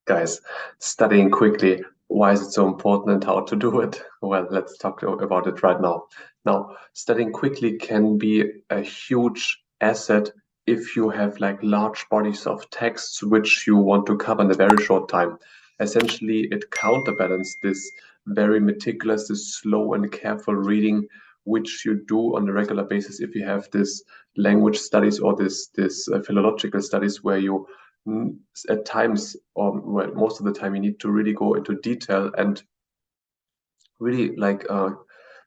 Guys, studying quickly, why is it so important and how to do it? Well, let's talk about it right now. Now, studying quickly can be a huge asset if you have like large bodies of texts which you want to cover in a very short time. Essentially, it counterbalances this very meticulous, this slow and careful reading which you do on a regular basis if you have this language studies or this philological studies where you at times, or well, most of the time, you need to really go into detail and really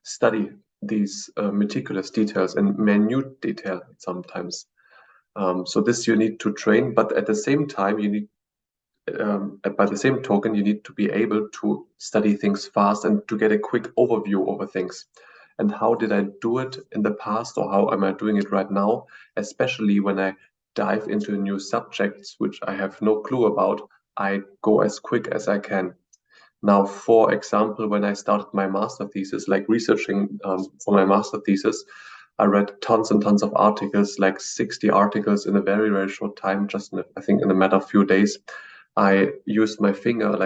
study these meticulous details and minute detail sometimes. So this you need to train, but at the same time, you need by the same token, you need to be able to study things fast and to get a quick overview over things. And how did I do it in the past, or how am I doing it right now? Especially when I dive into new subjects which I have no clue about, I go as quick as I can. Now, for example, when I started my master thesis, like researching for my master thesis, I read tons and tons of articles, like 60 articles in a very, very short time, just I think in a matter of few days. I used my finger,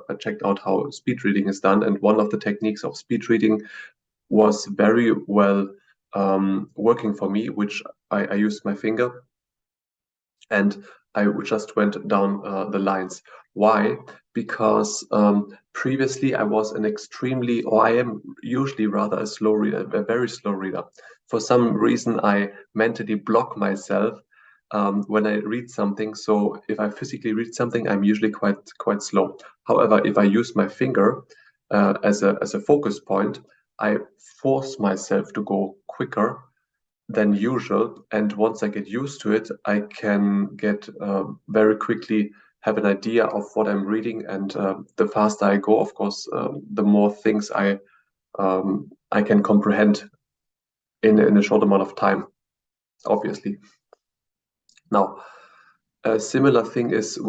I checked out how speed reading is done, and one of the techniques of speed reading was very well working for me, which I used my finger and I just went down the lines. Why? Because previously I was an extremely, or I am usually rather a slow reader, a very slow reader. For some reason, I mentally block myself when I read something. So if I physically read something, I'm usually quite slow. However, if I use my finger as a focus point, I force myself to go quicker than usual. And once I get used to it, I can get very quickly have an idea of what I'm reading. And the faster I go, of course, the more things I can comprehend in a short amount of time, obviously. Now, a similar thing is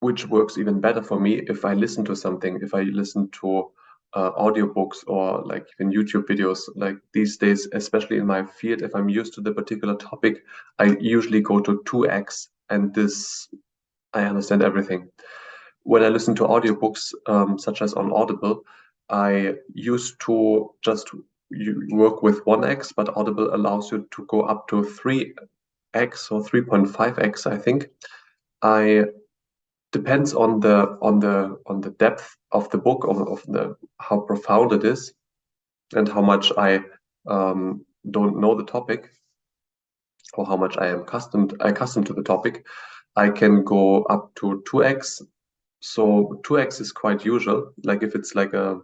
which works even better for me if I listen to something, if I listen to audiobooks or like even YouTube videos. Like these days, especially in my field, if I'm used to the particular topic, I usually go to 2x, and this I understand everything. When I listen to audiobooks, such as on Audible, I used to just work with 1x, but Audible allows you to go up to 3x or 3.5x, I think. I depends on the depth of the book, of the how profound it is, and how much I don't know the topic, or how much I am accustomed to the topic. I can go up to 2x. So 2x is quite usual. Like if it's like a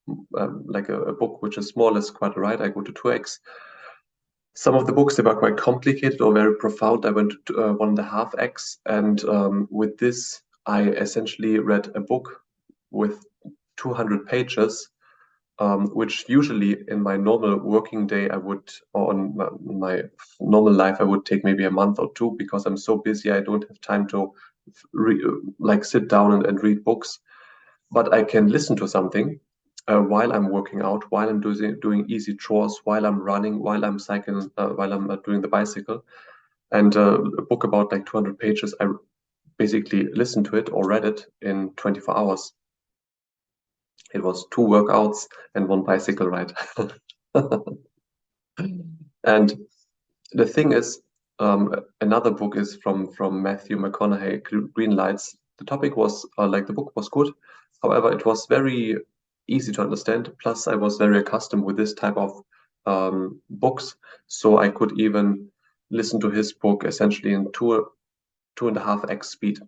book which is more or less quite right, I go to 2x. Some of the books, they were quite complicated or very profound. I went to 1.5x, and with this, I essentially read a book with 200 pages, which usually in my normal working day, or on my normal life, I would take maybe a month or two because I'm so busy. I don't have time to like sit down and read books, but I can listen to something while I'm working out, while I'm doing easy chores, while I'm running, while I'm cycling, while I'm doing the bicycle. And a book about like 200 pages, I basically listened to it or read it in 24 hours. It was 2 workouts and 1 bicycle ride. And the thing is, another book is from Matthew McConaughey, Green Lights. The topic was like the book was good. However, it was very easy to understand. Plus, I was very accustomed with this type of books, so I could even listen to his book essentially in 2.5x speed.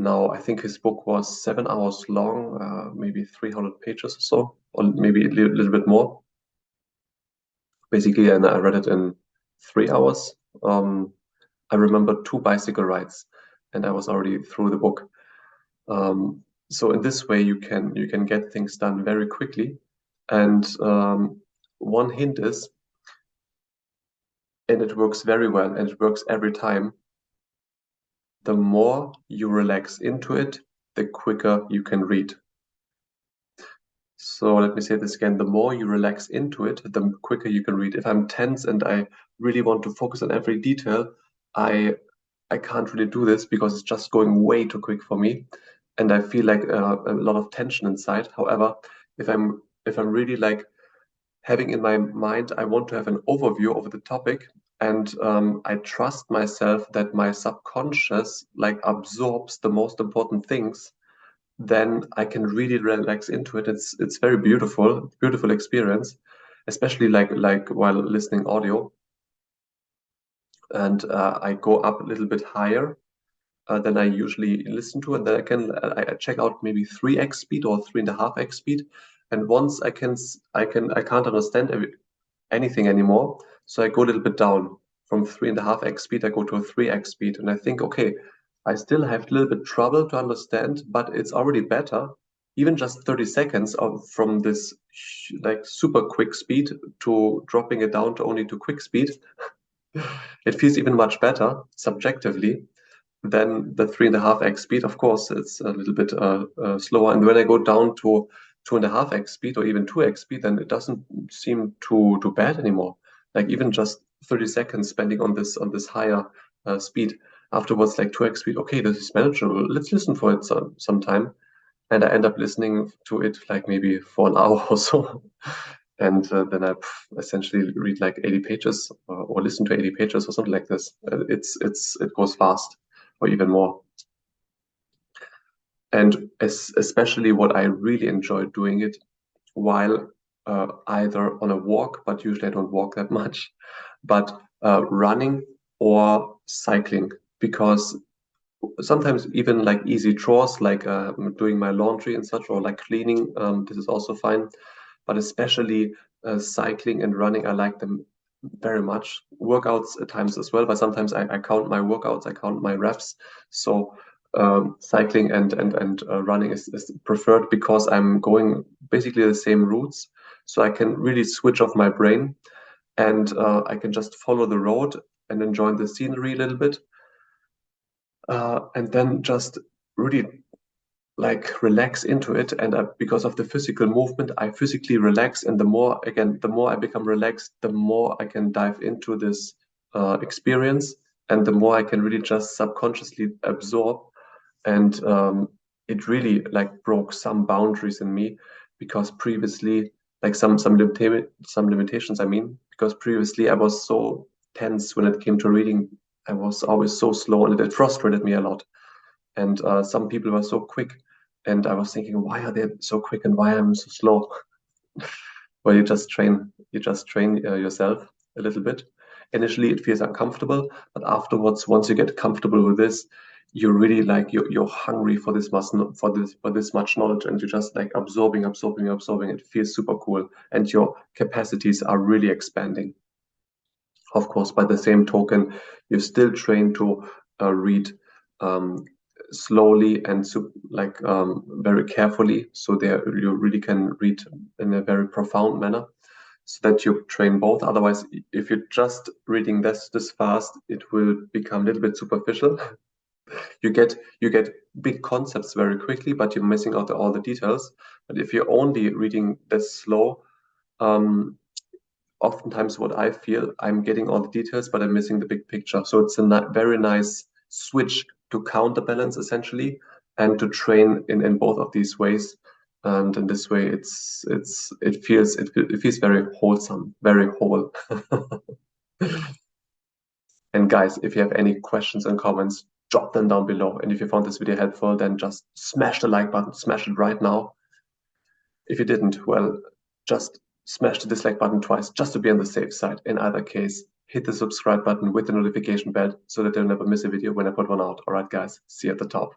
Now, I think his book was 7 hours long, maybe 300 pages or so, or maybe a little bit more. Basically, and I read it in 3 hours. I remember 2 bicycle rides, and I was already through the book. So in this way, you can get things done very quickly. And one hint is, and it works very well, and it works every time. The more you relax into it, the quicker you can read. So let me say this again, the more you relax into it, the quicker you can read. If I'm tense and I really want to focus on every detail, I I can't really do this because it's just going way too quick for me, and I feel like a lot of tension inside. However, if I'm really like having in my mind, I want to have an overview over the topic, and I trust myself that my subconscious like absorbs the most important things, then I can really relax into it. It's very beautiful, beautiful experience, especially like while listening audio, and I go up a little bit higher than I usually listen to, and then I check out maybe 3x speed or 3.5x speed, and once I can't understand anything anymore, so I go a little bit down from 3.5x speed. I go to a 3x speed, and I think, okay, I still have a little bit trouble to understand, but it's already better. Even just 30 seconds from this like super quick speed to dropping it down to only to quick speed, it feels even much better subjectively than the 3.5x speed. Of course, it's a little bit slower. And when I go down to 2.5x speed or even 2x speed, then it doesn't seem too bad anymore. Like even just 30 seconds spending on this higher speed. Afterwards, like 2x speed, okay, this is manageable. Let's listen for it some time. And I end up listening to it like maybe for an hour or so. And then I essentially read like 80 pages or listen to 80 pages or something like this. It goes fast or even more. And especially what I really enjoy doing it while either on a walk, but usually I don't walk that much, but running or cycling, because sometimes even like easy chores like doing my laundry and such, or like cleaning, this is also fine, but especially cycling and running, I like them very much. Workouts at times as well, but sometimes I count my workouts, I count my reps. So cycling and running is preferred because I'm going basically the same routes, so I can really switch off my brain, and I can just follow the road and enjoy the scenery a little bit, and then just really like relax into it. And because of the physical movement, I physically relax, and the more I become relaxed, the more I can dive into this experience, and the more I can really just subconsciously absorb. And it really like broke some boundaries in me, because previously, like some limitations, I mean, because previously I was so tense when it came to reading. I was always so slow, and it frustrated me a lot. And some people were so quick, and I was thinking, why are they so quick and why am I so slow? Well, you just train yourself a little bit. Initially, it feels uncomfortable, but afterwards, once you get comfortable with this, you're really like you're hungry for this much knowledge, and you're just like absorbing. It feels super cool, and your capacities are really expanding. Of course, by the same token, you still train to read um, slowly and very carefully, so there you really can read in a very profound manner, so that you train both. Otherwise, if you're just reading this fast, it will become a little bit superficial. You get big concepts very quickly, but you're missing out all the details. But if you're only reading this slow, um, oftentimes what I feel, I'm getting all the details, but I'm missing the big picture. So it's a very nice switch to counterbalance essentially, and to train in both of these ways. And in this way, it feels very wholesome, very whole. And guys, if you have any questions and comments, drop them down below. And if you found this video helpful, then just smash the like button, smash it right now. If you didn't, well, just smash the dislike button twice just to be on the safe side. In either case, hit the subscribe button with the notification bell so that you'll never miss a video when I put one out. All right, guys, see you at the top.